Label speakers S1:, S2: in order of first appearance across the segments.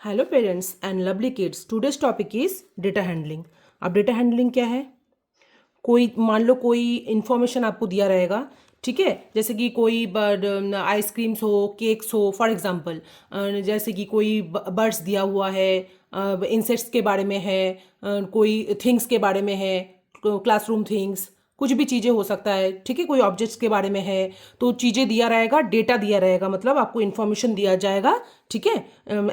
S1: Hello parents and lovely kids, today's topic is data handling. अब data handling क्या है? कोई मान लो कोई इन्फॉर्मेशन आपको दिया रहेगा, ठीक है, जैसे कि कोई आइसक्रीम्स हो, केक्स हो, फॉर एग्जांपल जैसे कि कोई बर्ड्स दिया हुआ है, इंसेक्ट्स के बारे में है, कोई थिंग्स के बारे में है, क्लासरूम थिंग्स, कुछ भी चीज़ें हो सकता है, ठीक है, कोई ऑब्जेक्ट्स के बारे में है। तो चीज़ें दिया रहेगा, डेटा दिया रहेगा, मतलब आपको इन्फॉर्मेशन दिया जाएगा, ठीक है,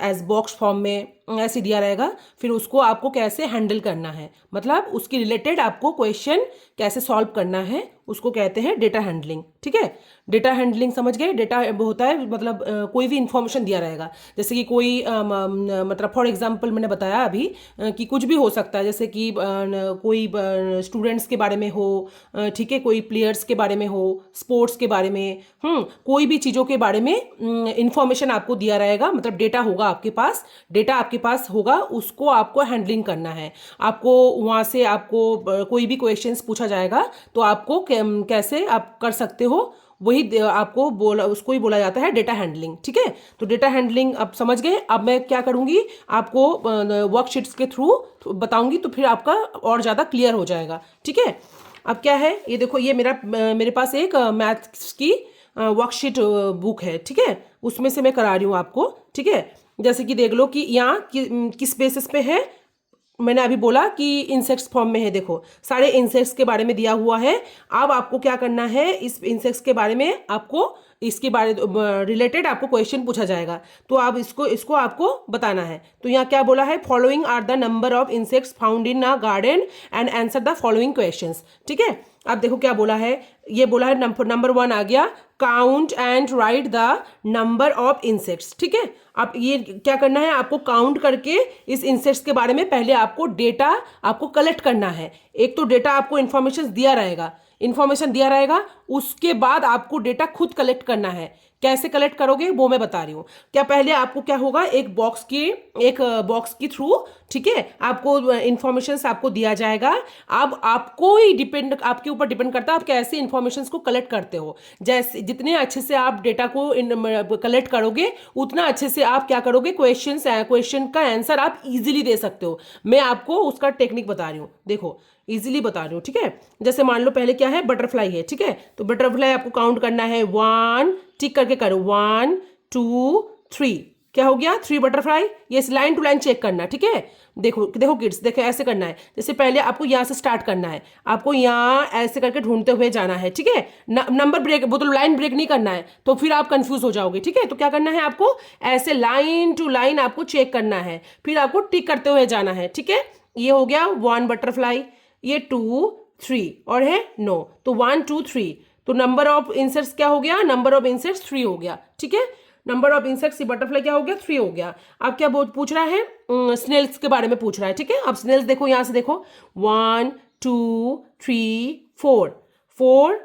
S1: एज बॉक्स फॉर्म में ऐसे दिया रहेगा। फिर उसको आपको कैसे हैंडल करना है, मतलब उसकी रिलेटेड आपको क्वेश्चन कैसे सॉल्व करना है, उसको कहते हैं डेटा हैंडलिंग, ठीक है। डेटा हैंडलिंग समझ गए? डेटा होता है मतलब कोई भी इंफॉर्मेशन दिया रहेगा, जैसे कि कोई मतलब फॉर एग्जांपल मैंने बताया अभी कि कुछ भी हो सकता है, जैसे कि कोई स्टूडेंट्स के बारे में हो, ठीक है, कोई प्लेयर्स के बारे में हो, स्पोर्ट्स के बारे में, कोई भी चीज़ों के बारे में इंफॉर्मेशन आपको दिया रहेगा, मतलब डेटा होगा आपके पास, डेटा आपके पास होगा, उसको आपको हैंडलिंग करना है। आपको वहाँ से आपको कोई भी क्वेश्चंस पूछा जाएगा तो आपको कैसे आप कर सकते हो, वही आपको बोला, उसको ही बोला जाता है डेटा हैंडलिंग, ठीक है। तो डेटा हैंडलिंग आप समझ गए। अब मैं क्या करूँगी, आपको वर्कशीट्स के थ्रू बताऊंगी, तो फिर आपका और ज़्यादा क्लियर हो जाएगा, ठीक है। अब क्या है, ये देखो, ये मेरे पास एक मैथ्स की वर्कशीट बुक है, ठीक है, उसमें से मैं करा रही हूँ आपको, ठीक है। जैसे कि देख लो कि यहाँ किस बेसिस पे है। मैंने अभी बोला कि इंसेक्ट्स फॉर्म में है, देखो सारे इंसेक्ट्स के बारे में दिया हुआ है। अब आपको क्या करना है, इस इंसेक्ट्स के बारे में आपको इसके बारे रिलेटेड आपको क्वेश्चन पूछा जाएगा, तो आप इसको इसको आपको बताना है। तो यहाँ क्या बोला है, following are the number of insects found in a garden and answer the following questions, ठीक है। अब देखो क्या बोला है, ये बोला है नंबर 1 आ गया, count and write the number of insects, ठीक है। अब ये क्या करना है, आपको काउंट करके इस इंसेक्ट्स के बारे में पहले आपको डेटा आपको कलेक्ट करना है। एक तो डेटा आपको इन्फॉर्मेशन दिया रहेगा, उसके बाद आपको डेटा खुद कलेक्ट करना है। कैसे कलेक्ट करोगे वो मैं बता रही हूँ। क्या पहले आपको क्या होगा, एक बॉक्स की थ्रू, ठीक है, आपको इन्फॉर्मेशन आपको दिया जाएगा। अब आपको ही आपके ऊपर डिपेंड करता है आप कैसे इन्फॉर्मेशन को कलेक्ट करते हो। जैसे जितने अच्छे से आप डेटा को कलेक्ट करोगे, उतना अच्छे से आप क्या करोगे, क्वेश्चन का आंसर आप इजीली दे सकते हो। मैं आपको उसका टेक्निक बता रही हूँ, देखो इजीली बता रही हूँ, ठीक है। जैसे मान लो पहले क्या है, बटरफ्लाई है, ठीक है, तो बटरफ्लाई आपको काउंट करना है, 1 टिक करके करो, 1 2 3, क्या हो गया, 3 बटरफ्लाई। ये लाइन टू लाइन चेक करना, ठीक है। देखो देखो किड्स, देखो ऐसे करना है, जैसे पहले आपको यहाँ से स्टार्ट करना है, आपको यहाँ ऐसे करके ढूंढते हुए जाना है, ठीक है। नंबर ब्रेक, वो तो लाइन ब्रेक नहीं करना है, तो फिर आप कंफ्यूज हो जाओगे, ठीक है। तो क्या करना है, आपको ऐसे लाइन टू लाइन आपको चेक करना है, फिर आपको टिक करते हुए जाना है, ठीक है। ये हो गया 1 बटरफ्लाई, ये 2 3 और है नो, तो 1 2 3, तो नंबर ऑफ इंसेक्ट्स क्या हो गया, नंबर ऑफ इंसेक्ट्स 3 हो गया, ठीक है। नंबर ऑफ इंसेक्ट्स बटरफ्लाई क्या हो गया, 3 हो गया। अब क्या पूछ रहा है, स्नेल्स के बारे में पूछ रहा है, ठीक है। अब स्नेल्स देखो, यहाँ से देखो, 1 2 3 4, 4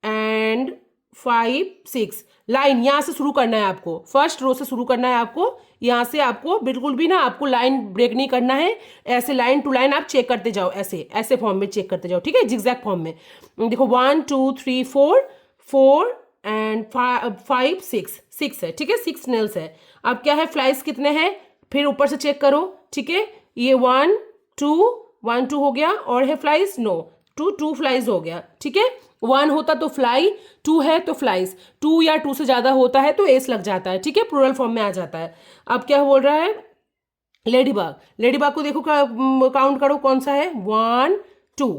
S1: एंड 5 6, लाइन यहाँ से शुरू करना है आपको, फर्स्ट रो से शुरू करना है आपको। यहाँ से आपको बिल्कुल भी ना आपको लाइन ब्रेक नहीं करना है, ऐसे लाइन टू लाइन आप चेक करते जाओ, ऐसे ऐसे फॉर्म में चेक करते जाओ, ठीक है, जिगजैग फॉर्म में। देखो 1 2 3 4, 4 एंड 5 6, 6 है, ठीक है, 6 स्नेल्स है। अब क्या है, फ्लाइज कितने हैं, फिर ऊपर से चेक करो, ठीक है। ये 1 2 हो गया, और है फ्लाइज, नो, 2 फ्लाइज हो गया, ठीक है। 1 होता तो फ्लाई, 2 है तो फ्लाइज, 2 या 2 से ज्यादा होता है तो एस लग जाता है, ठीक है, प्लूरल फॉर्म में आ जाता है। अब क्या बोल रहा है, लेडी बाग को देखो, काउंट करो कौन सा है, 1 2,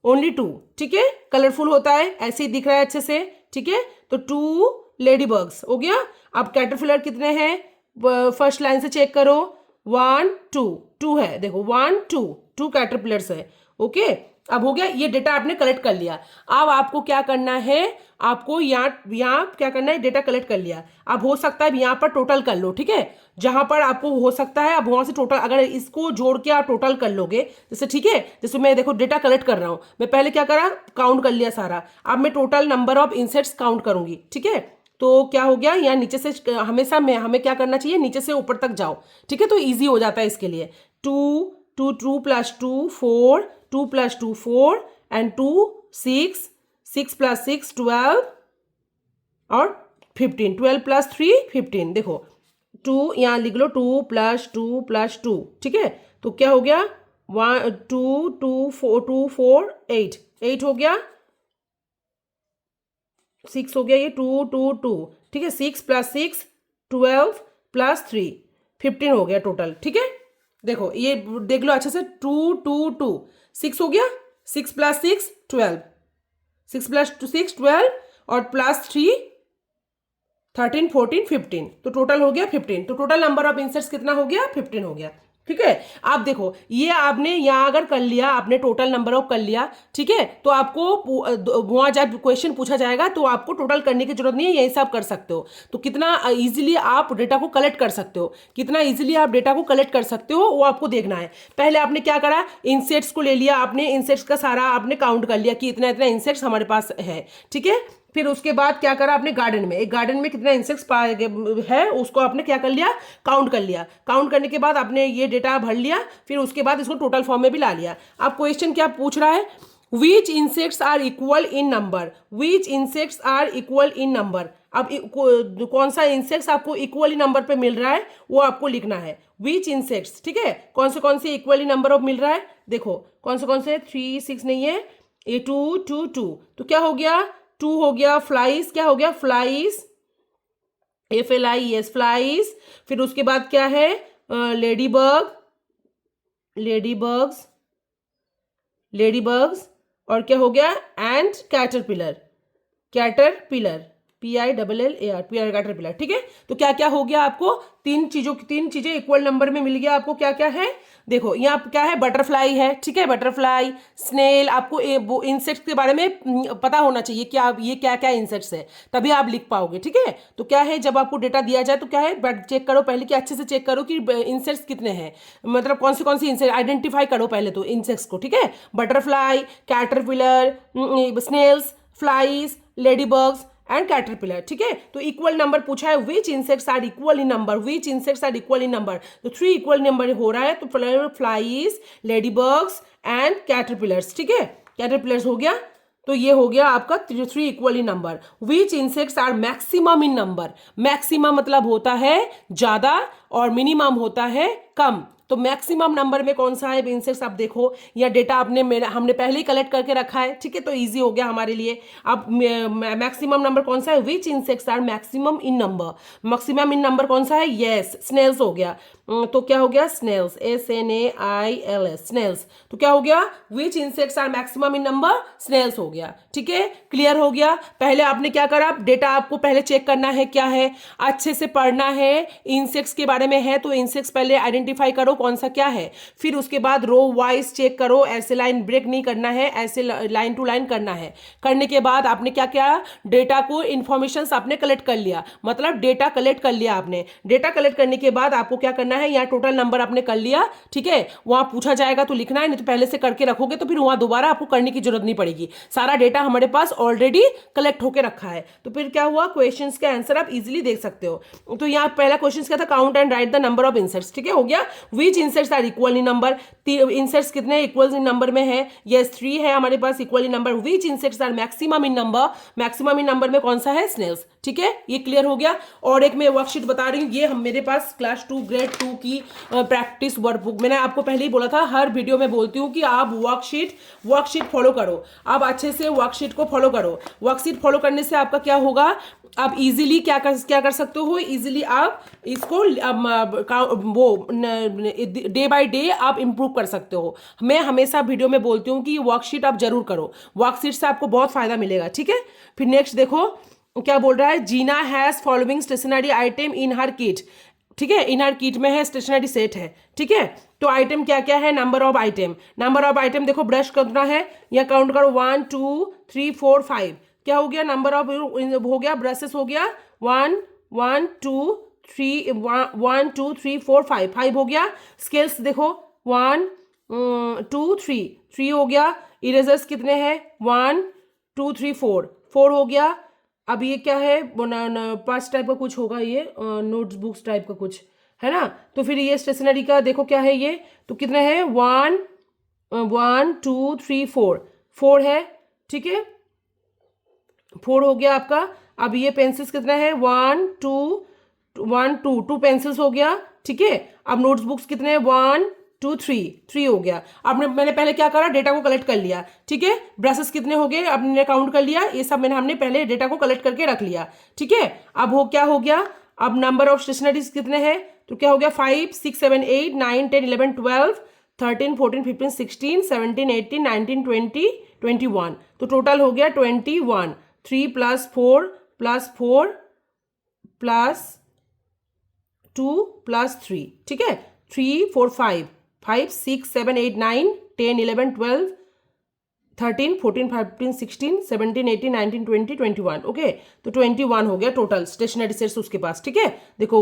S1: ओनली 2, ठीक है, कलरफुल होता है, ऐसे ही दिख रहा है अच्छे से, ठीक है। तो 2 लेडी बर्ड्स हो गया। अब कैटरपिलर कितने हैं, फर्स्ट लाइन से चेक करो, 1 2, 2 है, देखो 1 2 कैटरपिलर्स है, ओके। अब हो गया, ये डेटा आपने कलेक्ट कर लिया। अब आपको क्या करना है, आपको यहाँ क्या करना है, डेटा कलेक्ट कर लिया। अब हो सकता है यहाँ पर टोटल कर लो, ठीक है, जहां पर आपको हो सकता है, अब वहां से टोटल अगर इसको जोड़ के आप टोटल कर लोगे, जैसे ठीक है, जैसे मैं देखो डेटा कलेक्ट कर रहा हूं, मैं पहले क्या करा, काउंट कर लिया सारा, अब मैं total number of insects count करूंगी, ठीक है। तो क्या हो गया, यहाँ नीचे से हमेशा हमें क्या करना चाहिए, नीचे से ऊपर तक जाओ, ठीक है, तो ईजी हो जाता है इसके लिए। 2 2 2 + 2 4, 2 + 2 4 एंड 2 6, 6 + 6 12 और 15, 12 + 3 15, देखो 2 यहाँ लिख लो, 2 + 2 + 2, ठीक है। तो क्या हो गया, 1 2 2 4 8, 8 हो गया, 6 हो गया, ये 2 2 2, ठीक है। 6 + 6 12 + 3 15 हो गया टोटल, ठीक है। देखो ये देख लो अच्छे से, 2 2 2 6 हो गया, 6 + 6 12, 6 + 6 12 और +3 13 14 15, तो टोटल हो गया 15। तो टोटल नंबर ऑफ इंसर्ट्स कितना हो गया, 15 हो गया, ठीक है। आप देखो ये आपने यहाँ अगर कर लिया, आपने टोटल नंबर ऑफ कर लिया, ठीक है, तो आपको वहाँ जब क्वेश्चन पूछा जाएगा तो आपको टोटल करने की जरूरत नहीं है, यही सब कर सकते हो। तो कितना इजीली आप डेटा को कलेक्ट कर सकते हो, कितना इजीली आप डेटा को कलेक्ट कर सकते हो, वो आपको देखना है। पहले आपने क्या करा, इंसेट्स को ले लिया, आपने इंसेट्स का सारा आपने काउंट कर लिया कि इतना इतना इंसेट्स हमारे पास है, ठीक है। फिर उसके बाद क्या करा आपने, गार्डन में, एक गार्डन में कितना इंसेक्ट्स है उसको आपने क्या कर लिया, काउंट कर लिया। काउंट करने के बाद आपने ये डेटा भर लिया, फिर उसके बाद इसको टोटल फॉर्म में भी ला लिया। अब क्वेश्चन क्या पूछ रहा है, which insects are equal in number, which insects are equal in number. अब कौन सा इंसेक्ट्स आपको इक्वली नंबर पे मिल रहा है वो आपको लिखना है, विच इंसेक्ट्स, ठीक है। कौन से इक्वली नंबर ऑफ मिल रहा है, देखो कौन से 3 6 नहीं है, ये 2 2 2, तो क्या हो गया, 2 हो गया, फ्लाइज क्या हो गया, फ्लाइज, FLIES फ्लाइज। फिर उसके बाद क्या है, लेडी बग, लेडीबग्स, और क्या हो गया, एंड कैटरपिलर, PILLAR, कैटरपिलर, ठीक है। तो क्या क्या हो गया आपको, तीन चीजें इक्वल नंबर में मिल गया आपको। क्या क्या है, देखो यहाँ क्या है, बटरफ्लाई है, ठीक है, बटरफ्लाई, स्नेल। आपको इंसेक्ट्स के बारे में पता होना चाहिए कि आप ये क्या क्या इंसेक्ट्स है, तभी आप लिख पाओगे, ठीक है। तो क्या है, जब आपको डेटा दिया जाए तो क्या है, चेक करो पहले कि अच्छे से चेक करो कि इंसेक्ट्स कितने हैं, मतलब कौन सी इंसेक्ट आइडेंटिफाई करो पहले तो इंसेक्ट्स को, ठीक है। Butterfly, caterpillar, snails, flies, ladybugs and caterpillar, ठीक है। तो इक्वल नंबर पूछा है, which insects are equal in number, which insects are equal in number, तो 3 इक्वल नंबर हो रहा है, तो फ्लाइज, लेडीबग्स एंड कैटरपिलर्स, ठीक है, कैटरपिलर्स हो गया। तो ये हो गया आपका 3 equal in number. Which insects are maximum in number, maximum मतलब होता है ज्यादा और मिनिमम होता है कम। तो मैक्सिमम नंबर में कौन सा है इंसेक्ट्स, आप देखो यह डेटा हमने पहले ही कलेक्ट करके रखा है, ठीक है, तो इजी हो गया हमारे लिए। अब मैक्सिमम नंबर कौन सा है, which insects are maximum in number, maximum in number कौन सा है, यस स्नेल्स हो गया। तो क्या हो गया, स्नेल्स, SNAILS, स्नेल्स। तो क्या हो गया, which insects are maximum in number, snails हो गया, ठीक है, क्लियर हो गया। पहले आपने क्या करा, डेटा आपको पहले चेक करना है क्या है, अच्छे से पढ़ना है, इंसेक्ट्स के बारे में है तो इंसेक्ट्स पहले आइडेंटिफाई करो कौन सा क्या है, फिर उसके बाद रो वाइज चेक करो, ऐसे लाइन ब्रेक नहीं करना है, ऐसे लाइन टू लाइन करना है। करने के बाद आपने क्या किया, डेटा को इंफॉर्मेशन आपने कलेक्ट कर लिया, मतलब डेटा कलेक्ट कर लिया आपने। डेटा कलेक्ट करने के बाद आपको क्या करना है, यहाँ टोटल नंबर आपने कर लिया, ठीक है, वहां पूछा जाएगा तो लिखना है, नहीं तो पहले से करके रखोगे तो फिर वहां दोबारा आपको करने की जरूरत नहीं पड़ेगी, सारा डेटा हमारे पास ऑलरेडी कलेक्ट होकर रखा है। तो फिर क्या हुआ, क्वेश्चंस के आंसर आप इजीली देख सकते हो। तो यहाँ पहला क्वेश्चन क्या था, count and write the number of insects, ठीक है, हो गया। Which insects are equal in number, insects कितने इक्वल इन नंबर में है, यस 3 है हमारे पास equal in number. Which insects are maximum in number, maximum in number में कौन सा है, स्नेल्स, ठीक है, ये क्लियर हो गया। और एक मैं वर्कशीट बता रही हूँ, ये हम मेरे पास क्लास 2 ग्रेड 2 की प्रैक्टिस वर्कबुक, मैंने आपको पहले ही बोला था, हर वीडियो में बोलती हूँ कि आप वर्कशीट फॉलो करो, आप अच्छे से वर्कशीट को फॉलो करो। वर्कशीट फॉलो करने से आपका क्या होगा, आप इजीली क्या कर सकते हो, इजीली आप इसको वो डे बाय डे आप इंप्रूव कर सकते हो। मैं हमेशा वीडियो में बोलती हूँ कि वर्कशीट आप जरूर करो, वर्कशीट से आपको बहुत फायदा मिलेगा, ठीक है। फिर नेक्स्ट देखो क्या बोल रहा है, Jeena has following stationery item in her kit, ठीक है, इन हर किट में है स्टेशनरी सेट है, ठीक है। तो आइटम क्या क्या है, नंबर ऑफ आइटम देखो, ब्रश कितना है, या काउंट करो 1 2 3 4 5, क्या हो गया, नंबर ऑफ हो गया, ब्रशेस हो गया 1 1 2 3 1 2 3 4 5 5 हो गया। स्केल्स देखो 1 2 3 हो गया। इरेजर्स कितने हैं, 1 2 3 4 4 हो गया। अब ये क्या है, 5 टाइप का कुछ होगा, ये नोटबुक्स टाइप का कुछ है ना। तो फिर ये स्टेशनरी का देखो क्या है ये, तो कितने हैं, 1 1 2 3 4 है, ठीक है, 4 हो गया आपका। अब ये पेंसिल्स कितना है, 1 2 1 2 2 पेंसिल्स हो गया, ठीक है। अब नोट्स बुक्स कितने, 1 2 3 हो गया। मैंने पहले क्या करा, डेटा को कलेक्ट कर लिया, ठीक है। ब्रशेस कितने हो गए, आपने काउंट कर लिया, ये सब हमने पहले डेटा को कलेक्ट करके रख लिया, ठीक है। अब क्या हो गया, अब नंबर ऑफ स्टेशनरीज कितने हैं, तो क्या हो गया, 5 6 7 8 9 10 11 12 13 14 15 16 17 18 19 20 21, तो टोटल हो गया 21। 3 + 4 + 4 + 2 + 3, ठीक है। 3 4 5 6 7 8 9 10 11 12 13 14 15 16 17 18 19 20 21, ओके। तो 21 हो गया टोटल स्टेशनरी सेट्स उसके पास, ठीक है। देखो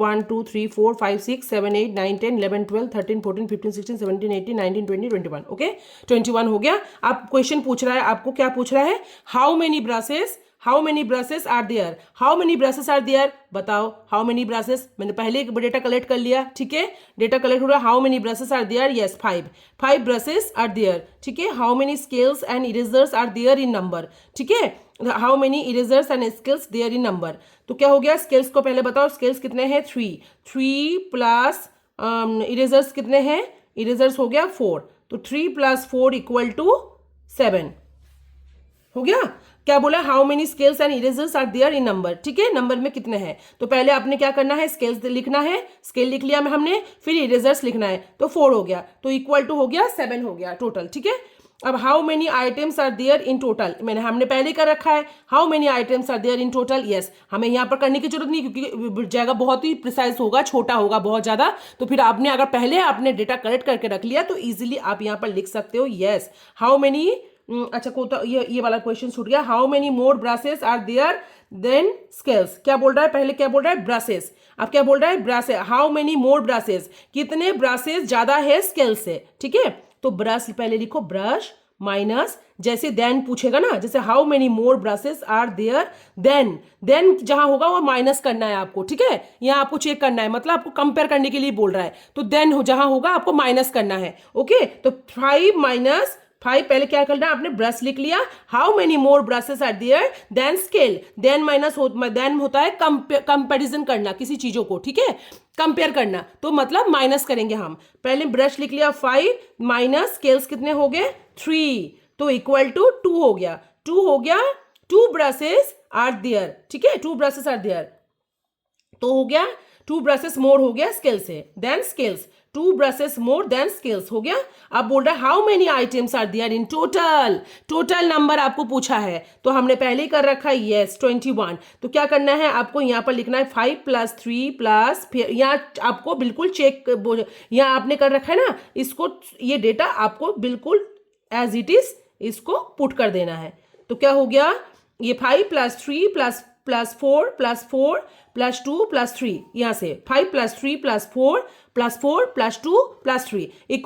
S1: 1 2 3 4 5 6 7 8 9 10 11 12 13 14 15 16 17 18 19 20 21, ओके। 21 हो गया। अब क्वेश्चन पूछ रहा है, आपको क्या पूछ रहा है, how many brushes are there, बताओ हाउ मेनी ब्रशेस। मैंने पहले डेटा कलेक्ट कर लिया, ठीक है। डेटा कलेक्ट हो रहा है, how many brushes are there, yes 5 brushes are there, ठीक है। How many scales and erasers are there in number, ठीक है। How many erasers and scales there in number, तो क्या हो गया, स्केल्स को पहले बताओ, स्केल्स कितने हैं, 3 प्लस इरेजर्स कितने हैं, इरेजर्स हो गया 4, तो 3 + 4 = 7 हो गया। क्या बोला, how many scales and erasers are there in number, ठीक है। नंबर में कितने हैं, तो पहले आपने क्या करना है, स्केल्स लिखना है, स्केल लिख लिया हमने, फिर इरेजर्स लिखना है, तो 4 हो गया, तो = हो गया 7 हो गया टोटल, ठीक है। अब how many items are there in total, हमने पहले कर रखा है, how many items are there in total, yes. हमें यहाँ पर करने की जरूरत नहीं, क्योंकि जगह बहुत ही प्रिसाइज होगा, छोटा होगा बहुत ज्यादा, तो फिर आपने अगर पहले आपने डेटा कलेक्ट करके रख लिया तो इजिली आप यहाँ पर लिख सकते हो, यस। हाउ मेनी, अच्छा को तो ये वाला क्वेश्चन छूट गया, how many more brushes are there than scales. क्या बोल रहा है, पहले क्या बोल रहा है, ब्रशेस, अब क्या बोल रहा है, brushes, how many more brushes, कितने ब्रशेस ज्यादा है स्केल से, ठीक है। तो ब्रश पहले लिखो, ब्रश माइनस, जैसे देन पूछेगा ना, जैसे how many more brushes are there than जहां होगा वो माइनस करना है आपको, ठीक है। यहाँ आपको चेक करना है, मतलब आपको कंपेयर करने के लिए बोल रहा है, तो देन जहां होगा आपको माइनस करना है, ओके। तो 5 - 5 पहले क्या करना है, आपने ब्रश लिख लिया, how many more brushes are there than scale, than होता है कंपैरिजन करना किसी चीजों को, ठीक है, कंपेयर करना, तो मतलब माइनस करेंगे हम। पहले ब्रश लिख लिया 5 माइनस स्केल्स कितने हो गए, 3, तो = 2 हो गया, 2 ब्रशेस आर देयर, ठीक है, 2 ब्रशेस आर देयर, तो हो गया 2 ब्रशेस मोर हो गया स्केल से, than scales, 2 brushes more than scales हो गया। अब बोल रहा है how many items are there in total number आपको पूछा है, तो हमने पहले ही कर रखा है, यस 21। तो क्या करना है आपको, यहाँ पर लिखना है 5 + 3 प्लस, फिर यहाँ आपको बिल्कुल चेक, यहाँ आपने कर रखा है ना, इसको ये डेटा आपको बिल्कुल एज इट इज इसको पुट कर देना है। तो क्या हो गया, ये 5 + 3 + 4 + 4 + 2 + 3, यहाँ से 5 + 3 + 4 + 4 + 2 + 3 =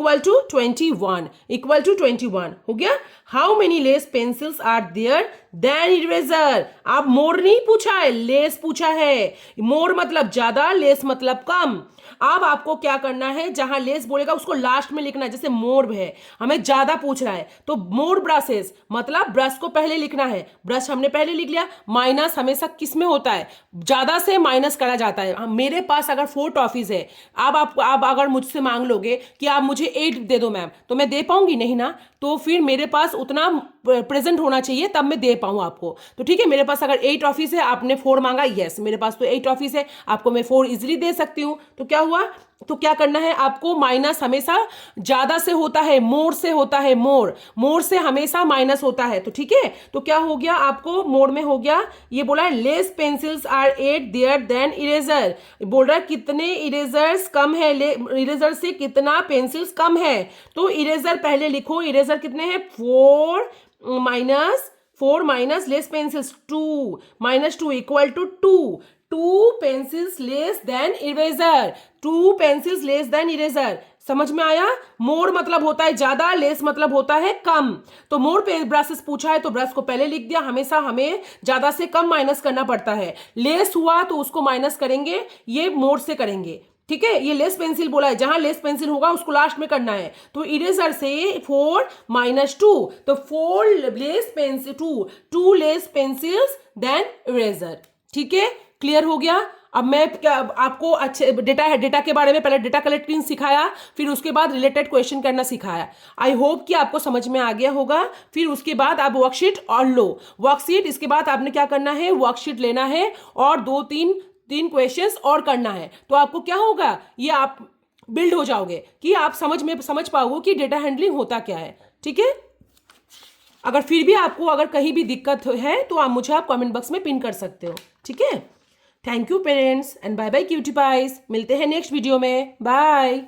S1: 21 हो गया। How many less pencils are there than eraser, आप मोर नहीं पूछा है, लेस पूछा है। मोर मतलब ज्यादा, लेस मतलब कम। अब आपको क्या करना है, जहां लेस बोलेगा उसको लास्ट में लिखना है, जैसे मोर है, हमें ज्यादा पूछ रहा है, तो मोर ब्रशेस मतलब ब्रश को पहले लिखना है, ब्रश हमने पहले लिख लिया। माइनस हमेशा किस में होता है, ज्यादा से माइनस करा जाता है। मेरे पास अगर 4 टॉफीज है, अब आप अगर मुझसे मांग लोगे कि आप मुझे 8 दे दो मैम, तो मैं दे पाऊंगी नहीं ना, तो फिर मेरे पास उतना प्रेजेंट होना चाहिए तब मैं दे पाऊं आपको। तो ठीक है, मेरे पास अगर 8 टॉफीज है, आपने 4 मांगा, यस मेरे पास तो 8 टॉफीज है, आपको मैं 4 इजिली दे सकती हूँ। तो क्या हुआ, तो क्या करना है आपको, माइनस हमेशा ज्यादा से होता है, मोर से होता है, मोर से हमेशा माइनस होता है। तो ठीक है, तो क्या हो गया आपको, मोर में हो गया, ये बोला है less pencils are 8 there than eraser, बोल रहा है कितने इरेजर्स कम है, इरेजर से कितना पेंसिल्स कम है। तो इरेजर पहले लिखो, इरेजर कितने हैं, 4 minus less pencils 2 -2 = 2 pencils less than eraser, 2 pencils less than eraser. समझ में आया, मोर मतलब होता है ज्यादा, लेस मतलब होता है कम। तो मोर पे ब्रशेस पूछा है तो ब्रश को पहले लिख दिया, हमेशा हमें ज्यादा से कम माइनस करना पड़ता है। लेस हुआ तो उसको माइनस करेंगे, ये मोर से करेंगे। ठीक है, ये लेस पेंसिल बोला है, जहां लेस पेंसिल होगा उसको लास्ट में करना है। तो इरेजर से 4 - 2, तो 4 less pencil 2 less pencils than eraser. ठीक है, क्लियर हो गया? अब मैं क्या आपको अच्छे डेटा के बारे में पहले डेटा कलेक्टिंग सिखाया, फिर उसके बाद रिलेटेड क्वेश्चन करना सिखाया। आई होप कि आपको समझ में आ गया होगा। फिर उसके बाद आप वर्कशीट और लो वर्कशीट, इसके बाद आपने क्या करना है, वर्कशीट लेना है और तीन क्वेश्चंस और करना है। तो आपको क्या होगा, ये आप बिल्ड हो जाओगे कि आप समझ पाओगे कि डेटा हैंडलिंग होता क्या है। ठीक है? अगर फिर भी आपको अगर कहीं भी दिक्कत है तो आप मुझे कमेंट बॉक्स में पिन कर सकते हो। ठीक है? Thank you parents and bye bye cutie pies. मिलते हैं नेक्स्ट वीडियो में। बाय।